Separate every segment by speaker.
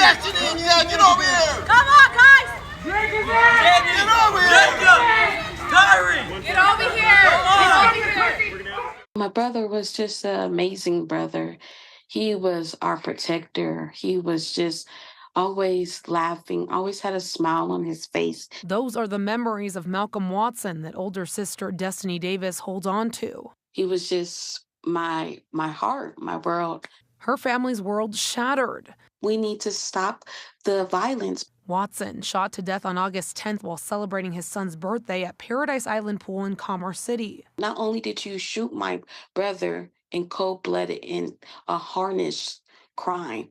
Speaker 1: Destiny, yeah, get over here!
Speaker 2: Come on, guys!
Speaker 1: Get over here!
Speaker 2: Kyrie! Get over here!
Speaker 3: My brother was just an amazing brother. He was our protector. He was just always laughing, always had a smile on his face.
Speaker 4: Those are the memories of Malcolm Watson that older sister Destiny Davis holds on to.
Speaker 3: He was just my heart, my world.
Speaker 4: Her family's world shattered.
Speaker 3: We need to stop the violence.
Speaker 4: Watson shot to death on August 10th while celebrating his son's birthday at Paradise Island Pool in Commerce City.
Speaker 3: Not only did you shoot my brother in cold-blooded in a harnish crime,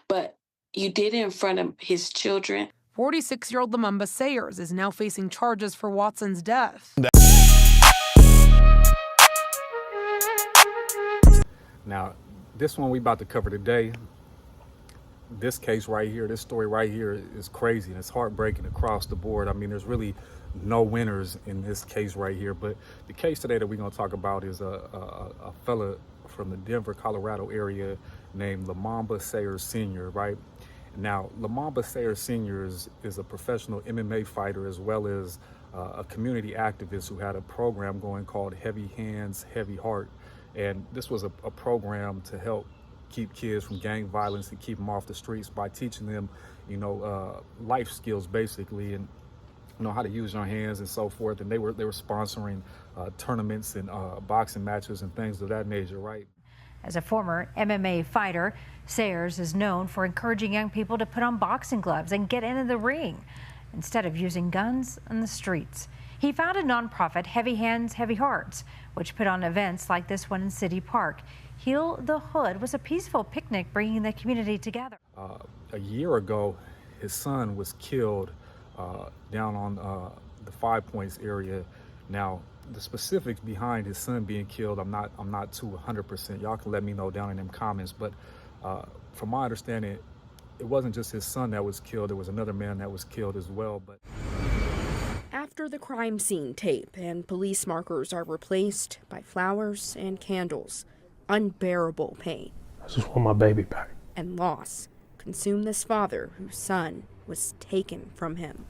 Speaker 3: but you did it in front of his children.
Speaker 4: 46-year-old Lumumba Sayers is now facing charges for Watson's death.
Speaker 5: Now, this one we about to cover today, this case right here, this story right here is crazy and it's heartbreaking across the board. I mean, there's really no winners in this case right here. But the case today that we're going to talk about is a fella from the Denver, Colorado area named Lumumba Sayers Sr, right? Now, Lumumba Sayers Sr is a professional MMA fighter as well as a community activist who had a program going called Heavy Hands, Heavy Heart. And this was a program to help keep kids from gang violence and keep them off the streets by teaching them, life skills basically, and how to use your hands and so forth. And they were sponsoring tournaments and boxing matches and things of that nature, right?
Speaker 6: As a former MMA fighter, Sayers is known for encouraging young people to put on boxing gloves and get into the ring instead of using guns in the streets. He founded nonprofit Heavy Hands, Heavy Hearts, which put on events like this one in City Park. Heal the Hood was a peaceful picnic bringing the community together.
Speaker 5: A year ago, his son was killed down on the 5 Points area. Now, the specifics behind his son being killed, I'm not too 100%. Y'all can let me know down in them comments. But from my understanding, it wasn't just his son that was killed. There was another man that was killed as well. But
Speaker 7: after the crime scene tape and police markers are replaced by flowers and candles, unbearable pain
Speaker 8: I just want my baby back
Speaker 7: and loss consume this father whose son was taken from him.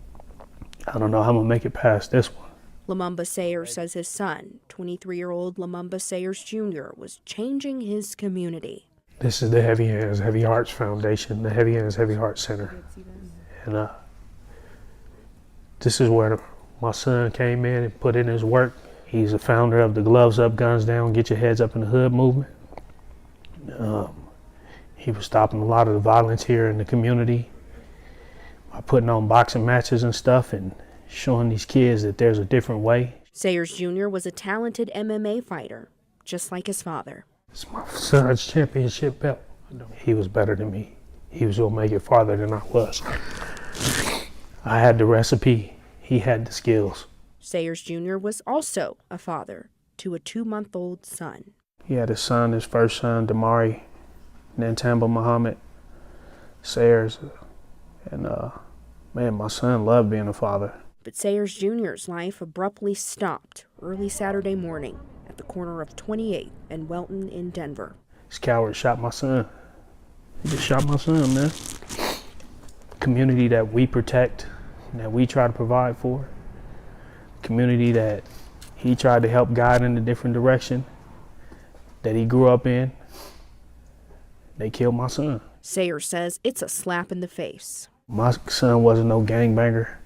Speaker 8: I don't know how I'm gonna make it past this one.
Speaker 7: Lumumba Sayers says his son, 23-year-old Lumumba Sayers Jr, was changing his community.
Speaker 8: This is the Heavy Hands, Heavy Hearts Foundation, the Heavy Hands, Heavy Hearts Center. And this is where my son came in and put in his work. He's a founder of the Gloves Up, Guns Down, Get Your Heads Up in the Hood movement. He was stopping a lot of the violence here in the community by putting on boxing matches and stuff and showing these kids that there's a different way.
Speaker 7: Sayers Jr. was a talented MMA fighter, just like his father.
Speaker 8: It's my son's championship belt. He was better than me. He was gonna make it farther than I was. I had the recipe. He had the skills.
Speaker 7: Sayers Jr. was also a father to a 2-month-old son.
Speaker 8: He had a son, his first son, Damari Nantamba Muhammad Sayers. And man, my son loved being a father.
Speaker 7: But Sayers Jr.'s life abruptly stopped early Saturday morning at the corner of 28th and Welton in Denver.
Speaker 8: This coward shot my son. He just shot my son, man. Community that we protect, that we try to provide for. Community that he tried to help guide in a different direction that he grew up in. They killed my son.
Speaker 7: Sayers says it's a slap in the face.
Speaker 8: My son wasn't no gangbanger.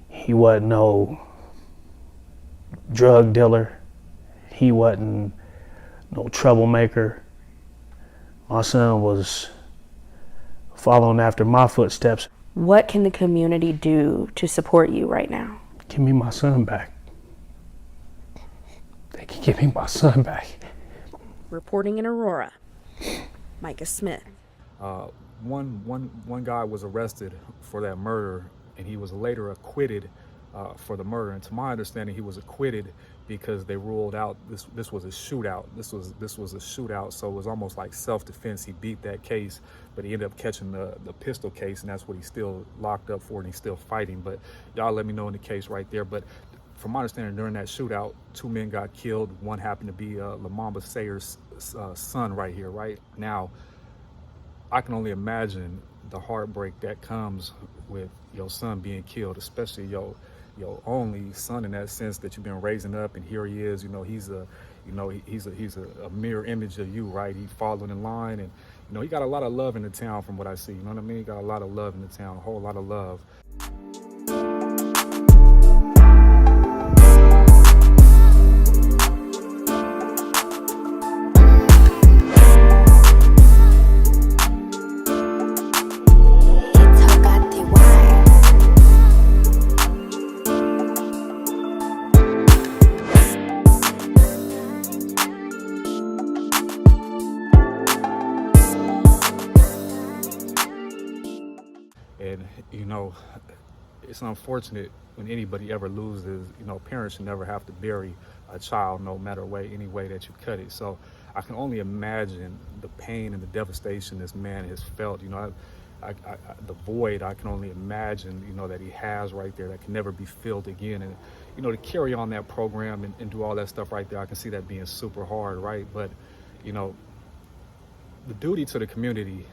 Speaker 8: He wasn't no drug dealer. He wasn't no troublemaker. My son was following after my footsteps.
Speaker 7: What can the community do to support you right now?
Speaker 8: Give me my son back. They can give me my son back.
Speaker 7: Reporting in Aurora, Micah Smith.
Speaker 5: One guy was arrested for that murder, and he was later acquitted for the murder. And to my understanding, he was acquitted because they ruled out this was a shootout. This was a shootout, so it was almost like self-defense. He beat that case, but he ended up catching the pistol case, and that's what he's still locked up for, and he's still fighting. But y'all let me know in the case right there. But from my understanding, during that shootout, 2 men got killed. One happened to be Lumumba Sayers' son right here, right? Now, I can only imagine the heartbreak that comes with your son being killed, especially your only son, in that sense that you've been raising up, and here he is. He's a mirror image of you, right? He's following in line, and he got a lot of love in the town, from what I see. You know what I mean? He got a lot of love in the town, a whole lot of love. And, it's unfortunate when anybody ever loses. Parents should never have to bury a child, no matter any way that you cut it. So I can only imagine the pain and the devastation this man has felt. The void, I can only imagine, that he has right there that can never be filled again. And, to carry on that program and do all that stuff right there, I can see that being super hard, right? But, the duty to the community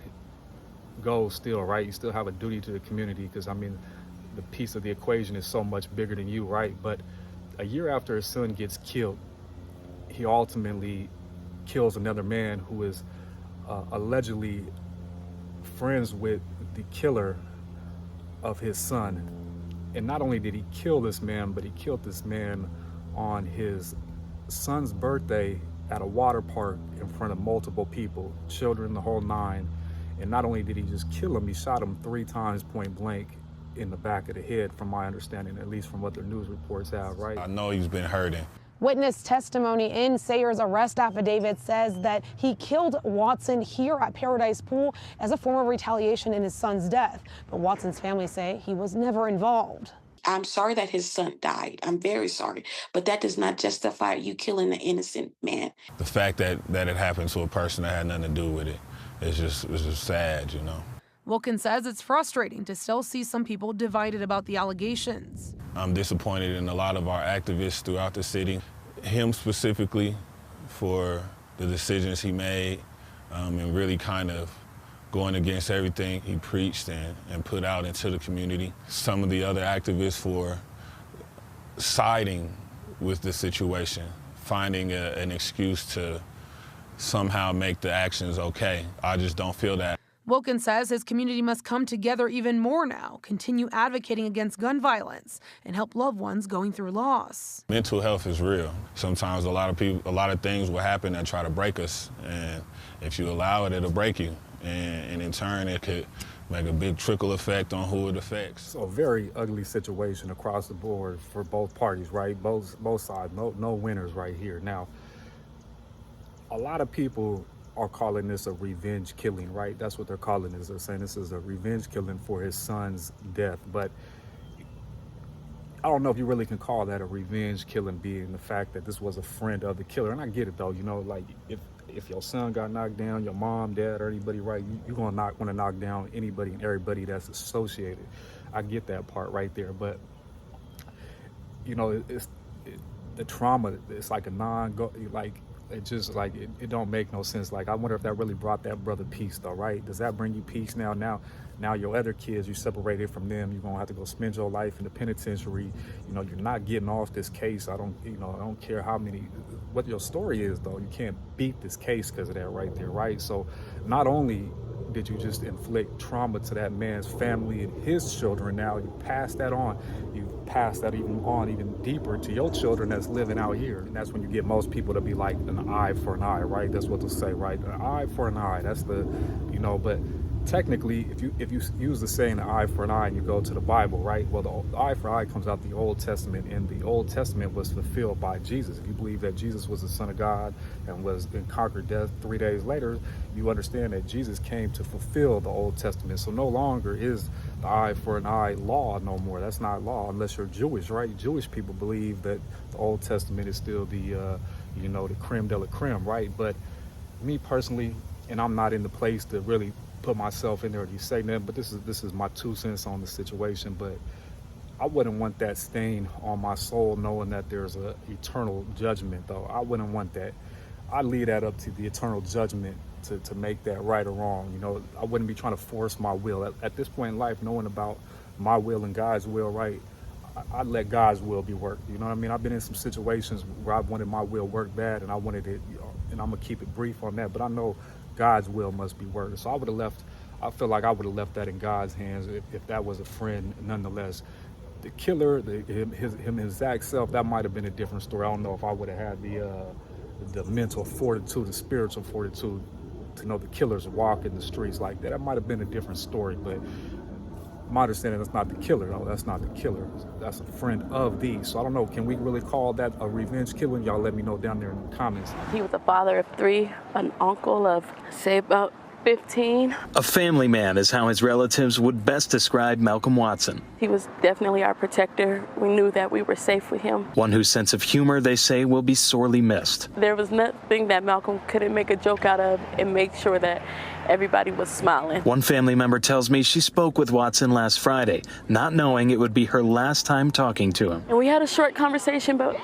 Speaker 5: goes still, right? You still have a duty to the community, because the piece of the equation is so much bigger than you, right? But a year after his son gets killed, he ultimately kills another man who is allegedly friends with the killer of his son. And not only did he kill this man, but he killed this man on his son's birthday at a water park in front of multiple people, children, the whole nine. And not only did he just kill him, he shot him 3 times point blank in the back of the head, from my understanding, at least from what the news reports have, right?
Speaker 9: I know he's been hurting.
Speaker 4: Witness testimony in Sayers' arrest affidavit says that he killed Watson here at Paradise Pool as a form of retaliation in his son's death. But Watson's family say he was never involved.
Speaker 3: I'm sorry that his son died. I'm very sorry. But that does not justify you killing an innocent man.
Speaker 9: The fact that it happened to a person that had nothing to do with it, it's just sad,
Speaker 4: Welton says it's frustrating to still see some people divided about the allegations.
Speaker 9: I'm disappointed in a lot of our activists throughout the city, him specifically, for the decisions he made, and really kind of going against everything he preached and put out into the community. Some of the other activists for siding with the situation, finding an excuse to somehow make the actions okay. I just don't feel that.
Speaker 4: Welton says his community must come together even more now, continue advocating against gun violence, and help loved ones going through loss.
Speaker 9: Mental health is real. Sometimes a lot of things will happen that try to break us, and if you allow it, it'll break you. And in turn, it could make a big trickle effect on who it affects.
Speaker 5: So a very ugly situation across the board for both parties, right? Both sides, no winners right here. Now, a lot of people are calling this a revenge killing, right? That's what they're calling this. They're saying this is a revenge killing for his son's death. But I don't know if you really can call that a revenge killing, being the fact that this was a friend of the killer. And I get it, though. Like if your son got knocked down, your mom, dad, or anybody, right, you're going to want to knock down anybody and everybody that's associated. I get that part right there. But, the trauma, it's like it don't make no sense. Like, I wonder if that really brought that brother peace, though, right? Does that bring you peace now? Now your other kids, you separated from them. You're gonna have to go spend your life in the penitentiary. You're not getting off this case. I don't care what your story is, though. You can't beat this case because of that right there, right? So not only did you just inflict trauma to that man's family and his children, now you pass that on. You pass that even deeper to your children that's living out here. And that's when you get most people to be like an eye for an eye, right? That's what they'll say, right? An eye for an eye. That's but technically, if you use the saying, an eye for an eye, and you go to the Bible, right? Well, the eye for eye comes out the Old Testament, and the Old Testament was fulfilled by Jesus. If you believe that Jesus was the Son of God and conquered death 3 days later, you understand that Jesus came to fulfill the Old Testament. So no longer is the eye for an eye law no more. That's not law unless you're Jewish, right? Jewish people believe that the Old Testament is still the creme de la creme, right? But me personally, and I'm not in the place to really put myself in there to say nothing, but this is my 2 cents on the situation. But I wouldn't want that stain on my soul, knowing that there's a eternal judgment, though. I wouldn't want that. I leave that up to the eternal judgment to make that right or wrong. You know, I wouldn't be trying to force my will. At this point in life, knowing about my will and God's will, right, I'd let God's will be worked. You know what I mean? I've been in some situations where I wanted my will worked bad, and I wanted it, you know, and I'm gonna keep it brief on that, but I know God's will must be worked. So I feel like I would have left that in God's hands if that was a friend. Nonetheless, the killer, his exact self, that might have been a different story. I don't know if I would have had the mental fortitude, the spiritual fortitude to know the killers walk in the streets like that. That might have been a different story, but my understanding, that's not the killer. No, that's not the killer. That's a friend of these. So I don't know, can we really call that a revenge killing? Y'all let me know down there in the comments.
Speaker 3: He was a father of 3, an uncle of, say, about 15.
Speaker 10: A family man is how his relatives would best describe Malcolm Watson.
Speaker 3: He was definitely our protector. We knew that we were safe with him.
Speaker 10: One whose sense of humor, they say, will be sorely missed.
Speaker 3: There was nothing that Malcolm couldn't make a joke out of and make sure that everybody was smiling.
Speaker 10: One family member tells me she spoke with Watson last Friday, not knowing it would be her last time talking to him.
Speaker 3: And we had a short conversation, but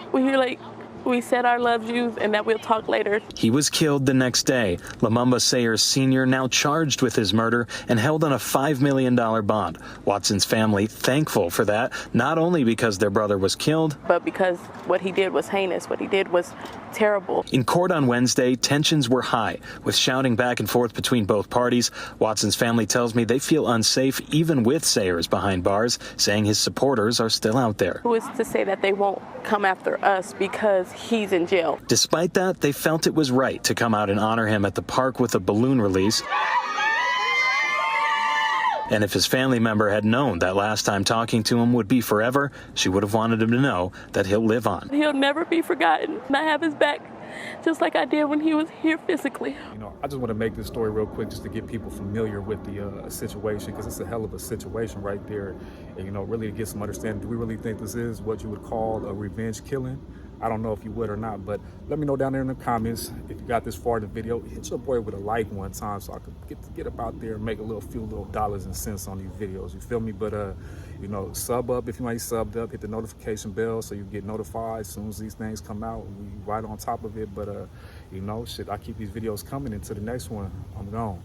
Speaker 3: we said our love yous and that we'll talk later.
Speaker 10: He was killed the next day. Lumumba Sayers Sr. now charged with his murder and held on a $5 million bond. Watson's family thankful for that, not only because their brother was killed,
Speaker 3: but because what he did was heinous. What he did was terrible.
Speaker 10: In court on Wednesday, tensions were high, with shouting back and forth between both parties. Watson's family tells me they feel unsafe even with Sayers behind bars, saying his supporters are still out there.
Speaker 3: Who is to say that they won't come after us because he's in jail?
Speaker 10: Despite that, they felt it was right to come out and honor him at the park with a balloon release. And if his family member had known that last time talking to him would be forever, she would have wanted him to know that he'll live on.
Speaker 3: He'll never be forgotten. And I have his back just like I did when he was here physically.
Speaker 5: You know, I just want to make this story real quick just to get people familiar with the situation, because it's a hell of a situation right there. And, you know, really to get some understanding, do we really think this is what you would call a revenge killing? I don't know if you would or not, but let me know down there in the comments. If you got this far in the video, hit your boy with a like one time so I could get up out there and make a few little dollars and cents on these videos. You feel me? But you know, sub up if you ain't subbed up. Hit the notification bell so you get notified as soon as these things come out. We right on top of it. But you know, shit, I keep these videos coming. Until the next one, I'm gone.